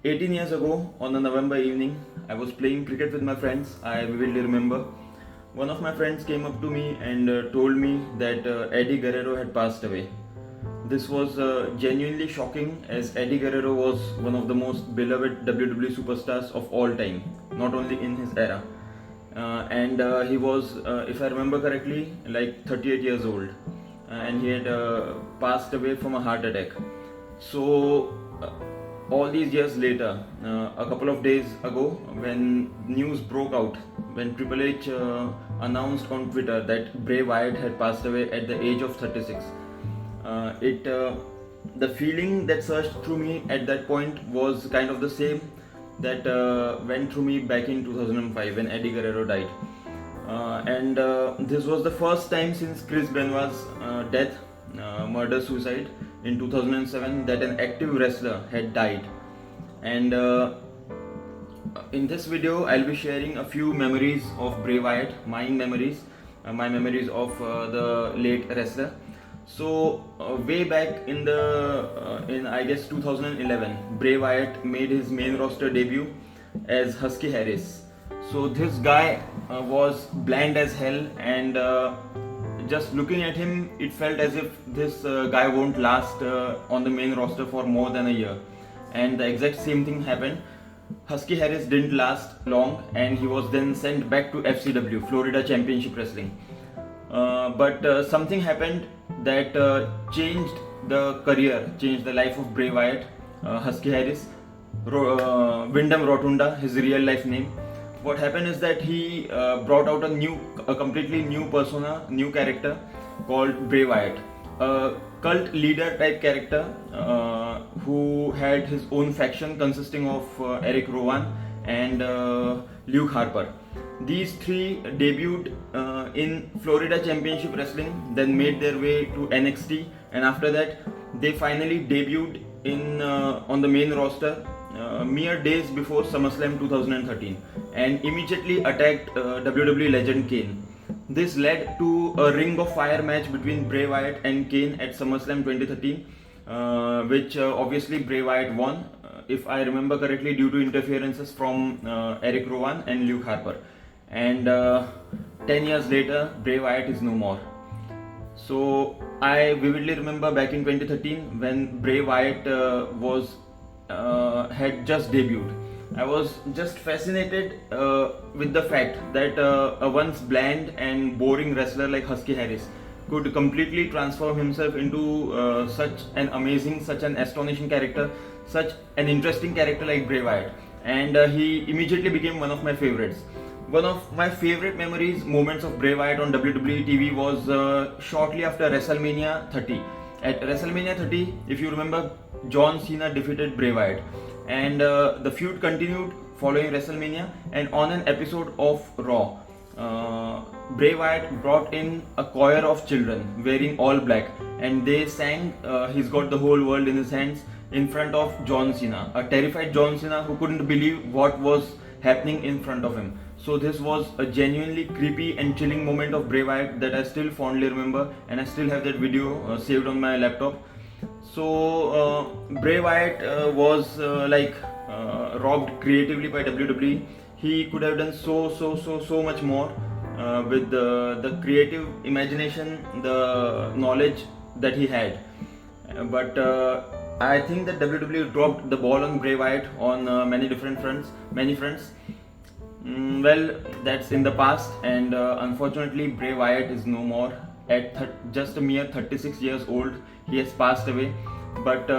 18 years ago, on a November evening, I was playing cricket with my friends. I vividly remember. One of my friends came up to me and told me that Eddie Guerrero had passed away. This was genuinely shocking, as Eddie Guerrero was one of the most beloved WWE superstars of all time, not only in his era. And he was, if I remember correctly, like 38 years old, and he had passed away from a heart attack. So, all these years later, a couple of days ago, when news broke out, when Triple H announced on Twitter that Bray Wyatt had passed away at the age of 36, the feeling that surged through me at that point was kind of the same that went through me back in 2005 when Eddie Guerrero died. And this was the first time since Chris Benoit's death, murder-suicide in 2007, that an active wrestler had died. And in this video, I'll be sharing a few memories of Bray Wyatt, my memories of the late wrestler. So way back in I guess 2011, Bray Wyatt made his main roster debut as Husky Harris. So this guy was bland as hell, and just looking at him, it felt as if this guy won't last on the main roster for more than a year. And the exact same thing happened. Husky Harris didn't last long, and he was then sent back to FCW, Florida Championship Wrestling. But something happened that changed the career, changed the life of Bray Wyatt, Husky Harris, Windham Rotunda, his real life name. What happened is that he brought out a completely new persona, new character called Bray Wyatt, a cult leader type character who had his own faction consisting of Eric Rowan and Luke Harper. These three debuted in Florida Championship Wrestling, then made their way to NXT, and after that they finally debuted on the main roster mere days before SummerSlam 2013, and immediately attacked WWE legend Kane. This led to a Ring of Fire match between Bray Wyatt and Kane at SummerSlam 2013, which obviously Bray Wyatt won, if I remember correctly, due to interferences from Eric Rowan and Luke Harper. And 10 years later, Bray Wyatt is no more. So I vividly remember back in 2013 when Bray Wyatt had just debuted. I was just fascinated with the fact that a once bland and boring wrestler like Husky Harris could completely transform himself into such an amazing, such an astonishing character, such an interesting character like Bray Wyatt. And he immediately became one of my favorites. One of my favorite moments of Bray Wyatt on WWE TV was shortly after WrestleMania 30. At WrestleMania 30, if you remember, John Cena defeated Bray Wyatt, and the feud continued following WrestleMania. And on an episode of Raw, Bray Wyatt brought in a choir of children wearing all black, and they sang "He's Got the Whole World in His Hands" in front of John Cena, a terrified John Cena who couldn't believe what was happening in front of him. So this was a genuinely creepy and chilling moment of Bray Wyatt that I still fondly remember, and I still have that video saved on my laptop. So Bray Wyatt was robbed creatively by WWE. He could have done so much more with the creative imagination, the knowledge that he had. But I think that WWE dropped the ball on Bray Wyatt on many fronts. Well, that's in the past, and unfortunately Bray Wyatt is no more. At just a mere 36 years old, he has passed away. But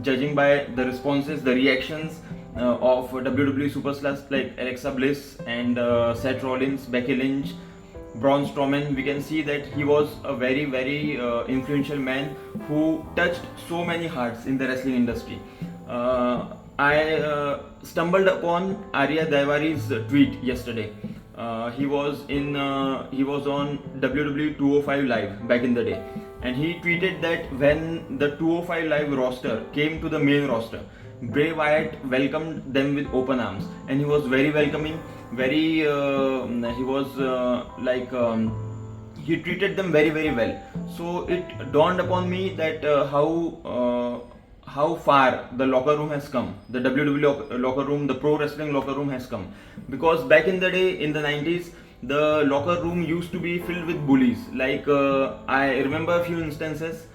judging by the responses, the reactions of WWE superstars like Alexa Bliss and Seth Rollins, Becky Lynch, Braun Strowman, we can see that he was a very influential man who touched so many hearts in the wrestling industry. I stumbled upon Arya Daivari's tweet yesterday. He was on WWE 205 Live back in the day, and he tweeted that when the 205 Live roster came to the main roster, Bray Wyatt welcomed them with open arms, and he was very welcoming. He treated them very well. So it dawned upon me that how far the locker room has come, the WWE locker room, the pro wrestling locker room has come. Because back in the day, in the 90s, the locker room used to be filled with bullies. Like I remember a few instances.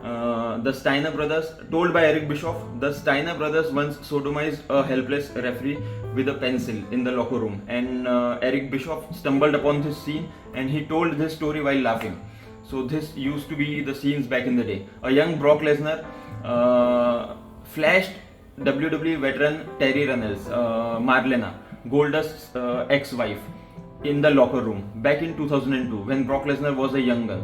The Steiner brothers, told by Eric Bischoff, the Steiner brothers once sodomized a helpless referee with a pencil in the locker room, and Eric Bischoff stumbled upon this scene and he told this story while laughing. So this used to be the scenes back in the day. A young Brock Lesnar flashed WWE veteran Terry Runnels, Marlena, Goldust's ex-wife, in the locker room back in 2002 when Brock Lesnar was a young gun.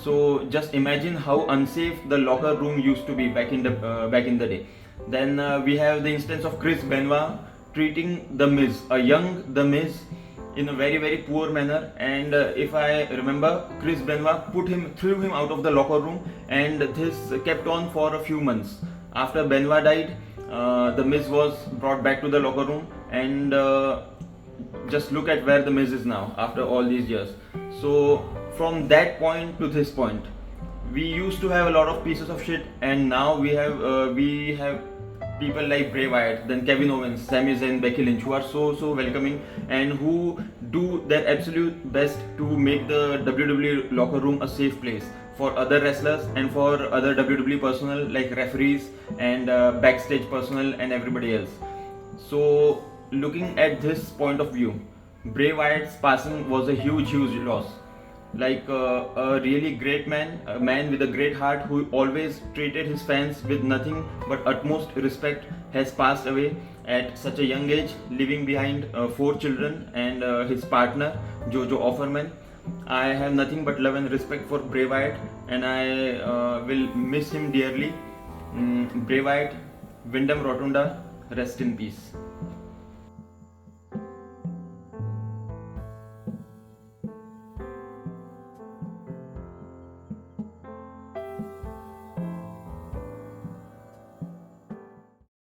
So just imagine how unsafe the locker room used to be back in the day. Then we have the instance of Chris Benoit treating The Miz, a young The Miz, in a very very poor manner. And if I remember, Chris Benoit threw him out of the locker room, and this kept on for a few months. After Benoit died, The Miz was brought back to the locker room, and just look at where The Miz is now after all these years. So from that point to this point, we used to have a lot of pieces of shit, and now we have people like Bray Wyatt, then Kevin Owens, Sami Zayn, Becky Lynch, who are so welcoming and who do their absolute best to make the WWE locker room a safe place for other wrestlers and for other WWE personnel like referees and backstage personnel and everybody else. So looking at this point of view, Bray Wyatt's passing was a huge loss. Like a really great man, a man with a great heart who always treated his fans with nothing but utmost respect, has passed away at such a young age, leaving behind 4 children and his partner Jojo Offerman. I have nothing but love and respect for Bray Wyatt, and I will miss him dearly. Bray Wyatt, Windham Rotunda, rest in peace.